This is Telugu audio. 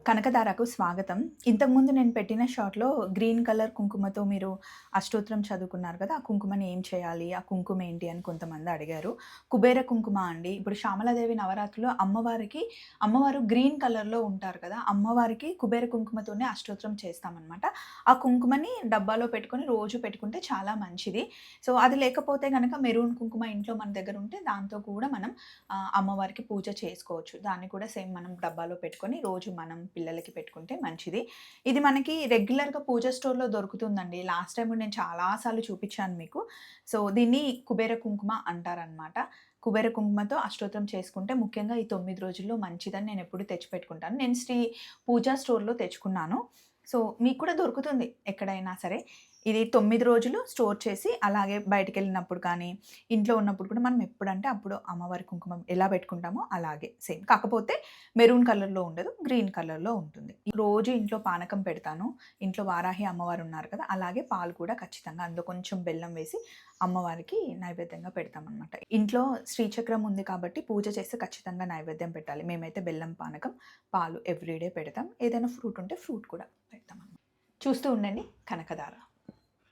కనకధారకు స్వాగతం. ఇంతకుముందు నేను పెట్టిన షాట్‌లో గ్రీన్ కలర్ కుంకుమతో మీరు అష్టోత్తరం చదువుకున్నారు కదా! ఆ కుంకుమని ఏం చేయాలి? ఆ కుంకుమ ఏంటి? అని కొంతమంది అడిగారు. కుబేర కుంకుమ అండి. ఇప్పుడు శ్యామలాదేవి నవరాత్రిలో అమ్మవారు గ్రీన్ కలర్‌లో ఉంటారు కదా! అమ్మవారికి కుబేర కుంకుమతోనే అష్టోత్తరం చేస్తామనమాట. ఆ కుంకుమని డబ్బాలో పెట్టుకొని రోజు పెట్టుకుంటే చాలా మంచిది. సో, అది లేకపోతే గనక మెరూన్ కుంకుమ ఇంట్లో మన దగ్గర ఉంటే దాంతో కూడా మనం అమ్మవారికి పూజ చేసుకోవచ్చు. దాన్ని కూడా సేమ్ మనం డబ్బాలో పెట్టుకొని రోజు మనం పిల్లలకి పెట్టుకుంటే మంచిది. ఇది మనకి రెగ్యులర్‌గా పూజ స్టోర్‌లో దొరుకుతుందండి. లాస్ట్ టైమ్ కూడా నేను చాలా సార్లు చూపిచ్చాను మీకు. సో, దీన్ని కుబేర కుంకుమ అంటారనమాట. కుబేర కుంకుమతో అష్టోత్తరం చేసుకుంటే ముఖ్యంగా ఈ 9 రోజుల్లో మంచిదని నేనెప్పుడు తెచ్చిపెట్టుకుంటాను. నేను శ్రీ పూజా స్టోర్‌లో తెచ్చుకున్నాను. సో, మీకు కూడా దొరుకుతుంది ఎక్కడైనా సరే. ఇది 9 రోజులు స్టోర్ చేసి అలాగే బయటికెళ్ళినప్పుడు కానీ, ఇంట్లో ఉన్నప్పుడు కూడా మనం ఎప్పుడంటే అప్పుడు అమ్మవారి కుంకుమ ఎలా పెట్టుకుంటామో అలాగే సేమ్. కాకపోతే మెరూన్ కలర్‌లో ఉండదు. గ్రీన్ కలర్‌లో ఉంటుంది. రోజు ఇంట్లో పానకం పెడతాను. ఇంట్లో వారాహి అమ్మవారు ఉన్నారు కదా! అలాగే పాలు కూడా ఖచ్చితంగా అందులో కొంచెం బెల్లం వేసి అమ్మవారికి నైవేద్యంగా పెడతామనమాట. ఇంట్లో శ్రీచక్రం ఉంది కాబట్టి పూజ చేస్తే ఖచ్చితంగా నైవేద్యం పెట్టాలి. మేమైతే బెల్లం పానకం, పాలు ఎవ్రీడే పెడతాం. ఏదైనా ఫ్రూట్ ఉంటే ఫ్రూట్ కూడా పెడతామనమాట. చూస్తూ ఉండండి కనకధార.